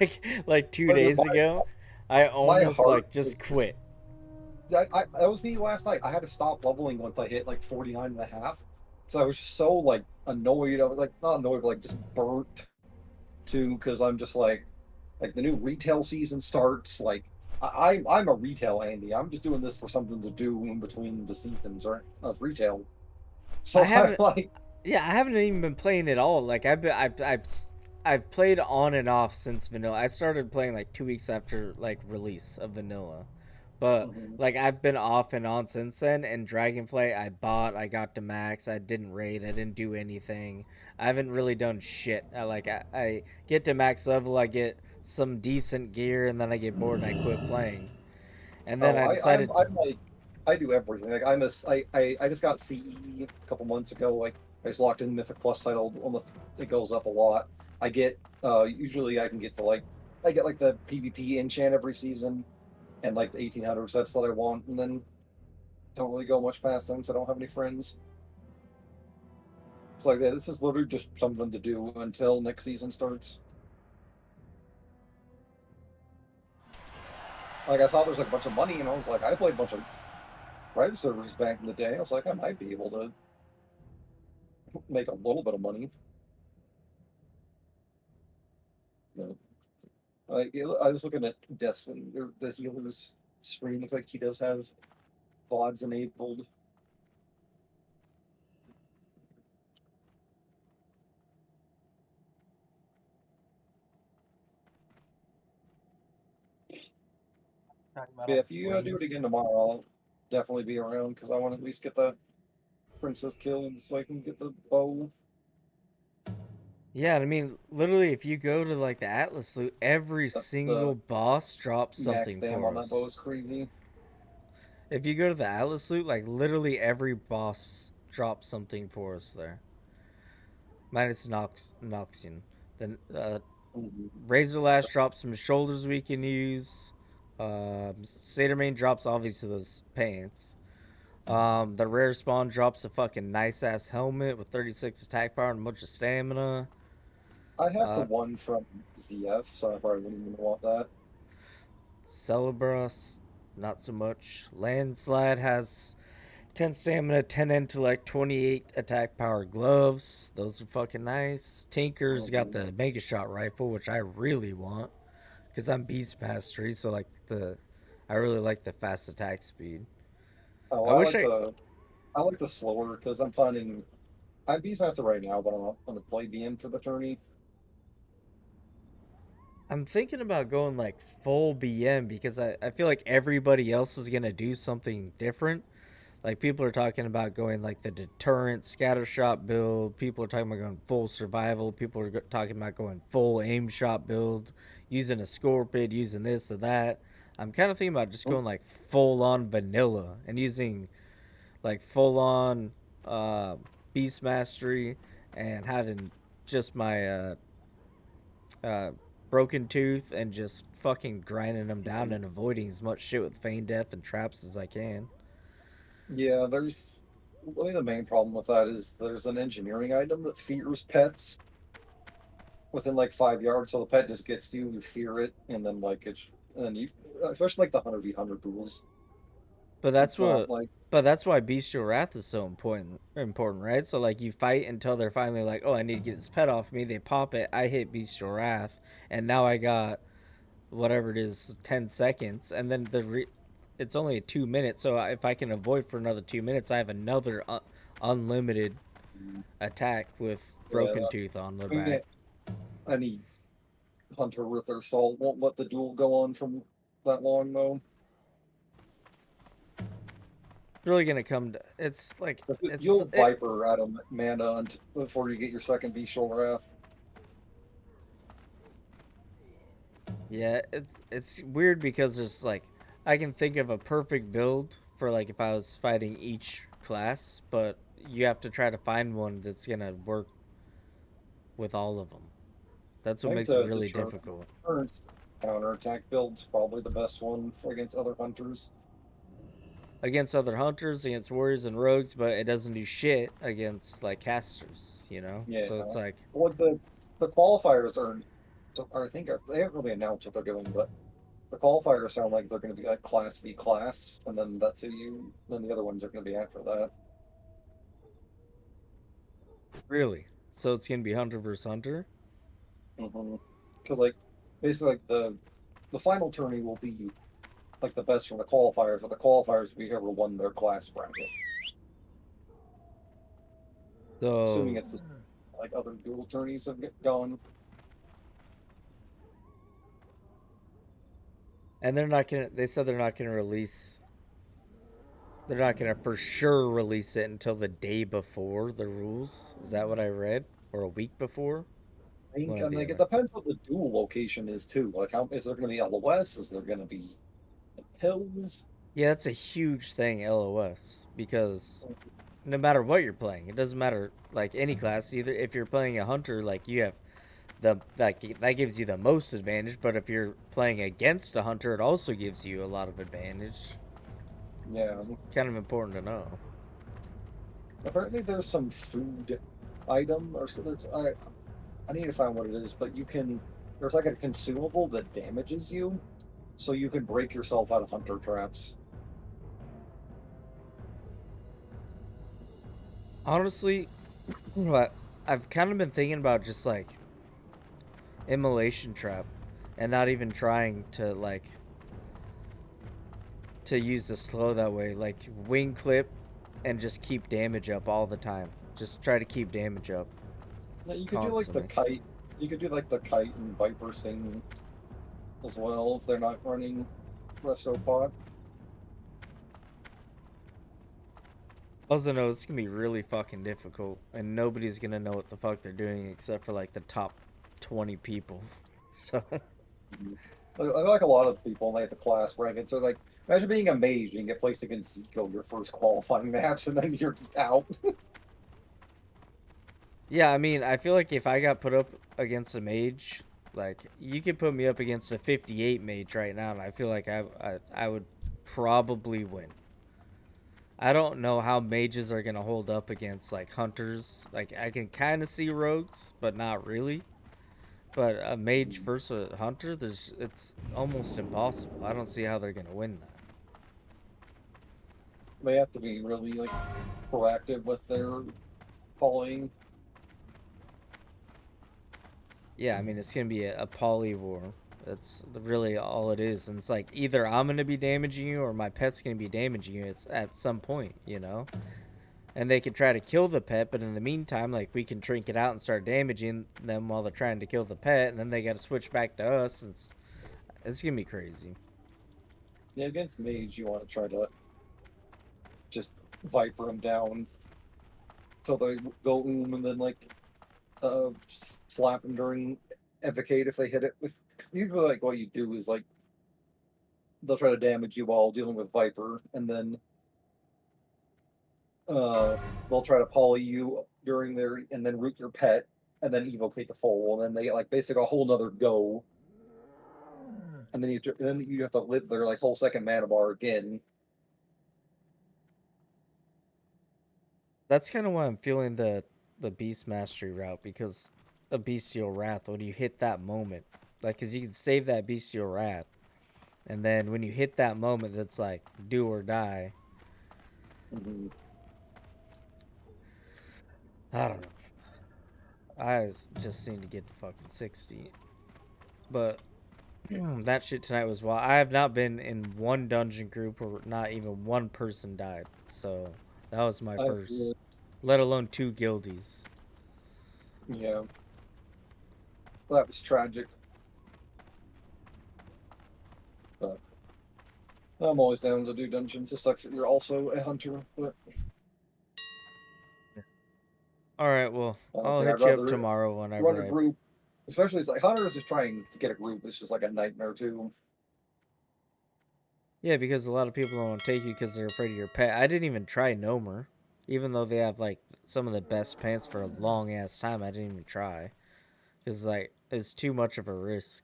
Like two But days ago, I my almost heart like was just just quit. that was me last night. I had to stop leveling once I hit like 49 and a half. So I was just so like annoyed. I was like not annoyed, but like just burnt too, because I'm just like the new retail season starts. Like I'm a retail Andy. I'm just doing this for something to do in between the seasons or of retail. I So I'm haven't. like, Yeah, I haven't even been playing at all. Like I've played on and off since vanilla. I started playing like 2 weeks after like release of vanilla, but Hmm. like I've been off and on since then. And Dragonflight, I got to max. I didn't raid. I didn't do anything. I haven't really done shit. I get to max level. I get some decent gear, and then I get bored and I quit playing. And then Oh, I decided, I'm like, I do everything. Like I just got CE a couple months ago. Like I just locked in Mythic Plus title. Almost it goes up a lot. I get usually I can get to like I get like the PvP enchant every season and like the 1800 sets that I want, and then don't really go much past them. So I don't have any friends. It's like that. This is literally just something to do until next season starts. Like I saw there's like a bunch of money, and I was like, I played a bunch of private servers back in the day. I was like, I might be able to make a little bit of money. You know, I was looking at Destiny, the healer's screen. Looks like he does have VODs enabled. talking about Yeah, all if the you do it screens. again tomorrow, I'll definitely be around because I want to at least get the princess killed so I can get the bow. Yeah, I mean, literally, if you go to like the Atlas loot, every The single boss drops max something dam for on that bow us. is crazy. If you go to the Atlas loot, like literally every boss drops something for us there. Minus Noxian. Then Mhm. Razor Lash drops some shoulders we can use. Satyr Mane drops obviously those pants. The rare spawn drops a fucking nice ass helmet with 36 attack power and a bunch of stamina. I have the Uh, one from ZF, so I probably wouldn't even want that. Celebros, not so much. Landslide has 10 stamina, 10 intellect, 28 attack power gloves. Those are fucking nice. Tinker's got Mhm. the Mega Shot rifle, which I really want because I'm Beast Mastery, so like I really like the fast attack speed. Oh, I wish I like the slower because I'm planning. I'm Beastmaster right now, but I'm gonna play BM for the tourney. I'm thinking about going like full BM because I feel like everybody else is gonna do something different. Like people are talking about going like the deterrent scatter shot build. People are talking about going full survival. People are talking about going full aim shot build, using a scorpion, using this or that. I'm kind of thinking about just going like full on vanilla and using like full on uh, beast mastery and having just my uh, broken tooth and just fucking grinding them down Mhm. and avoiding as much shit with feign death and traps as I can. Yeah, there's. I mean, the main problem with that is there's an engineering item that fears pets within like 5 yards, so the pet just gets you fear it, and then like it's and then you, especially like the 100v100 duels. But that's It's not what like but that's why bestial wrath is so important, right? So like you fight until they're finally like, "Oh, I need to get this pet off me." They pop it, I hit bestial wrath, and now I got whatever it is 10 seconds and then it's only 2 minutes, so if I can avoid for another 2 minutes, I have another unlimited attack with yeah. broken tooth on their I mean, back. any hunter with their soul won't let the duel go on from that long though. It's really going to come to it's like You'll Viper out of mana before you get your second Bestial Wrath. Yeah, it's weird because there's like I can think of a perfect build for like if I was fighting each class, but you have to try to find one that's gonna work with all of them. That's I what think makes it the really difficult. deterrence counterattack build's probably the best one for against other hunters. Against other hunters, against warriors and rogues, but it doesn't do shit against like casters, you know? Yeah. So it's like Well, the qualifiers are I think they haven't really announced what they're doing, but the qualifiers sound like they're going to be like class v class, and then that's who you. Then the other ones are going to be after that. really. So it's gonna be hunter versus hunter. Because like basically like the final tourney will be like the best from the qualifiers, but the qualifiers will be whoever won their class bracket. Assuming So, it's the, like other dual tourneys have gone. and they're not gonna. They said they're not gonna release. They're not gonna for sure release it until the day before the rules. Is that what I read? Or a week before? I think, One or and the like it other. depends what the dual location is too. Like, how is there going to be LOS? Is there going to be hills? Yeah, that's a huge thing, LOS, because no matter what you're playing, it doesn't matter like any class. Either if you're playing a hunter, like you have the that gives you the most advantage, but if you're playing against a hunter, it also gives you a lot of advantage. Yeah. It's kind of important to know. Apparently, there's some food item or so. I need to find what it is, but you can. There's like a consumable that damages you, so you can break yourself out of hunter traps. Honestly, what I've kind of been thinking about just like immolation trap and not even trying to use the slow that way, like wing clip and just keep damage up all the time. Just try to keep damage up Yeah, you could do like the constantly. kite. You could do like the kite and viper sting as well if they're not running resto pod. Also know it's gonna be really fucking difficult and nobody's gonna know what the fuck they're doing except for like the top 20 people. So I like a lot of people like the class brackets are like, imagine being a mage and get placed against Zico your first qualifying match and then you're just out. yeah, I mean, I feel like if I got put up against a mage, like you could put me up against a 58 mage right now, and I feel like I would probably win. I don't know how mages are gonna hold up against like hunters. Like I can kind of see rogues, but not really. But a mage versus a hunter, it's almost impossible. I don't see how they're gonna win that. They have to be really like proactive with their following. Yeah, I mean it's gonna be a poly war. That's really all it is, and it's like either I'm gonna be damaging you or my pet's gonna be damaging you. It's at some point, you know. And they could try to kill the pet, but in the meantime, like we can trink it out and start damaging them while they're trying to kill the pet, and then they got to switch back to us. It's gonna be crazy. Yeah, against mage, you want to try to just viper them down till they go and then like slap them during evocate if they hit it with. Cause usually, like what you do is like they'll try to damage you while dealing with viper, and then they'll try to poly you during their and then root your pet and then evocate the foal, and then they get like basically a whole nother go, and then you have to live their like whole second mana bar again. That's kind of why I'm feeling the beast mastery route because a bestial wrath. When you hit that moment, like, cause you can save that bestial wrath, and then when you hit that moment, that's like do or die. Mm-hmm. I don't know. Just need to get to fucking 60. But that shit tonight was wild. I have not been in one dungeon group where not even one person died. So that was my I, first, let alone two guildies. yeah, that was tragic. But I'm always down to do dungeons. It sucks that you're also a hunter, but All right, well, I don't I'll care. I'd hit you up rather tomorrow run whenever a I. group. Especially it's like hunters is trying to get a group. It's just like a nightmare too. Yeah, because a lot of people don't take you because they're afraid of your pet. I didn't even try Nomer, even though they have like some of the best pants for a long ass time. I didn't even try because like it's too much of a risk.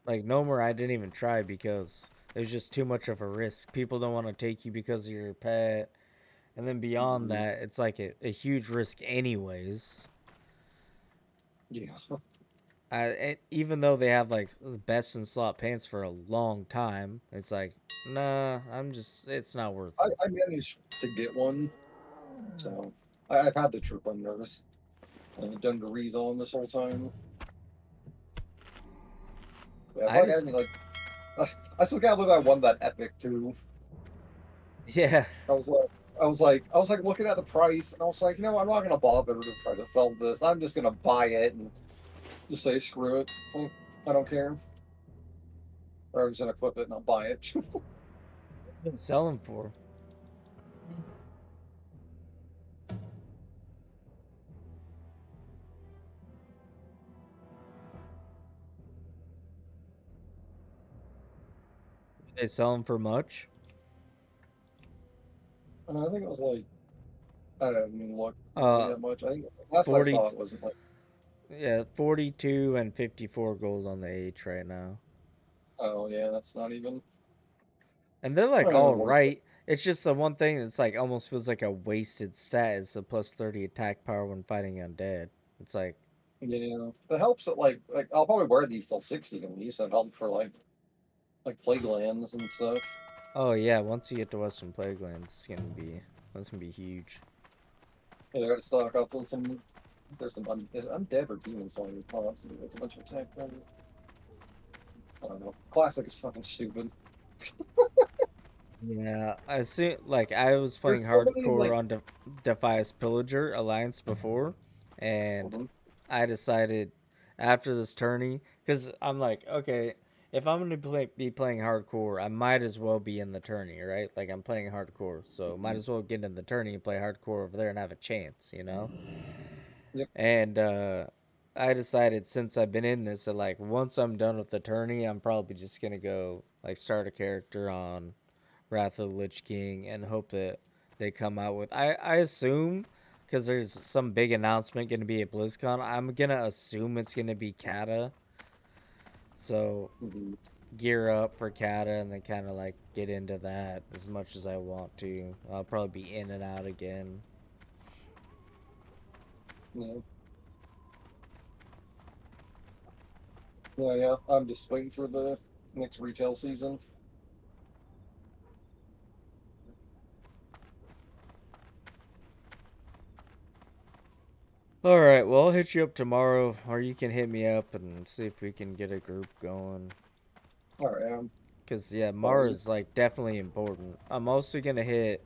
Like Nomer, I didn't even try because it was just too much of a risk. People don't want to take you because of your pet, and then beyond Mm-hmm. that, it's like a huge risk anyways. Yeah, Even though they have like the best in slot pants for a long time, it's like, nah, it's not worth it. I managed to get one, so I've had the troop unders and dungarees on this whole time. Yeah, if I I just had like, I still can't believe I won that epic too. Yeah. I was like, I was like looking at the price, and I was like, I'm not gonna bother to try to sell this. I'm just gonna buy it and just say screw it. I don't care. Or I'm just gonna equip it and I'll buy it. Sell them for. They sell them for much? And I think it was like I don't even look really Uh, that much. I think last I 40, saw it wasn't like, yeah, 42 and 54 gold on the H right now. oh yeah, that's not even. And they're I like don't all even worth it. right. It's just the one thing that's like almost feels like a wasted stat is the plus 30 attack power when fighting undead. It's like, Yeah, it helps that like I'll probably wear these till 60 at least. That help for like plague lands and stuff. oh yeah, once you get to Western Plaguelands, that's gonna be huge. Yeah, I gotta stock up on some. There's some is undead or demon slaying mobs and make a bunch of attack. I don't know. Classic is fucking stupid. Yeah, I see. Like I was There's playing so many hardcore like. on Defias Pillager Alliance before, and Mhm. I decided after this tourney, because I'm like, okay, if I'm gonna be playing hardcore, I might as well be in the tourney, right? Like I'm playing hardcore, so might Mhm. as well get in the tourney and play hardcore over there and have a chance, you know? Yep. And I decided since I've been in this that like once I'm done with the tourney, I'm probably just gonna go like start a character on Wrath of the Lich King and hope that they come out with. I assume because there's some big announcement going to be at BlizzCon. I'm gonna assume it's gonna be Kata. So Mhm. gear up for Kata and then kind of like get into that as much as I want to. I'll probably be in and out again. Yeah. Yeah, yeah. I'm just waiting for the next retail season. All right, well I'll hit you up tomorrow, or you can hit me up and see if we can get a group going. All right, I'm Cause yeah, fine. Mara's like definitely important. I'm also gonna hit.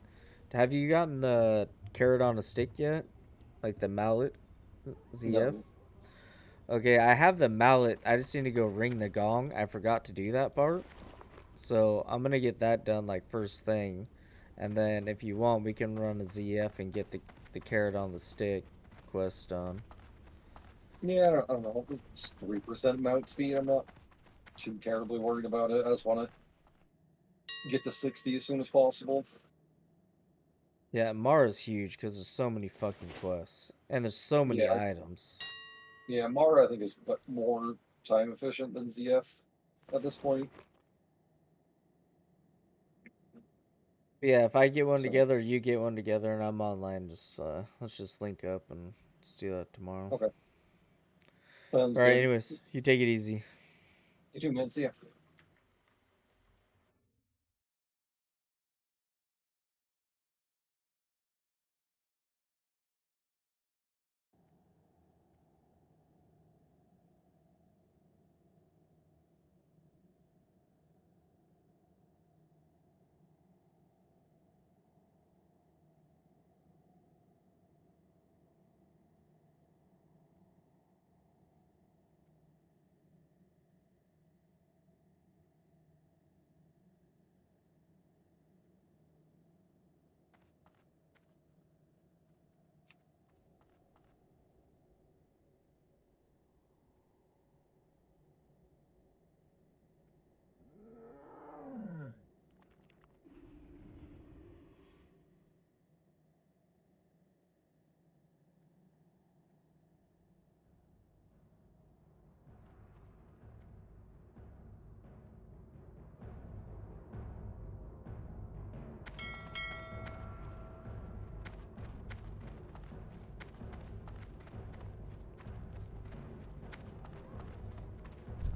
Have you gotten the carrot on a stick yet? Like the mallet ZF? No. Okay, I have the mallet. I just need to go ring the gong. I forgot to do that part. So I'm gonna get that done like first thing. And then if you want, we can run a ZF and get the carrot on the stick quest done. Yeah, I don't know. It's 3% mount speed. I'm not too terribly worried about it. I just want to get to 60 as soon as possible. Yeah, Mara's huge because there's so many fucking quests. And there's so many Yeah, items. yeah. Mara, I think, is more time efficient than ZF at this point. Yeah, if I get one So, together, you get one together, and I'm online, just let's just link up and let's do that tomorrow. okay, sounds All right, good. anyways, you take it easy. You too, man. See ya.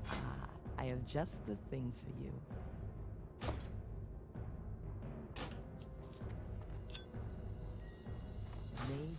Ah, I have just the thing for you. Maybe.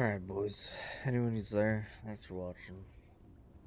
Alright, boys. Anyone who's there, thanks for watching.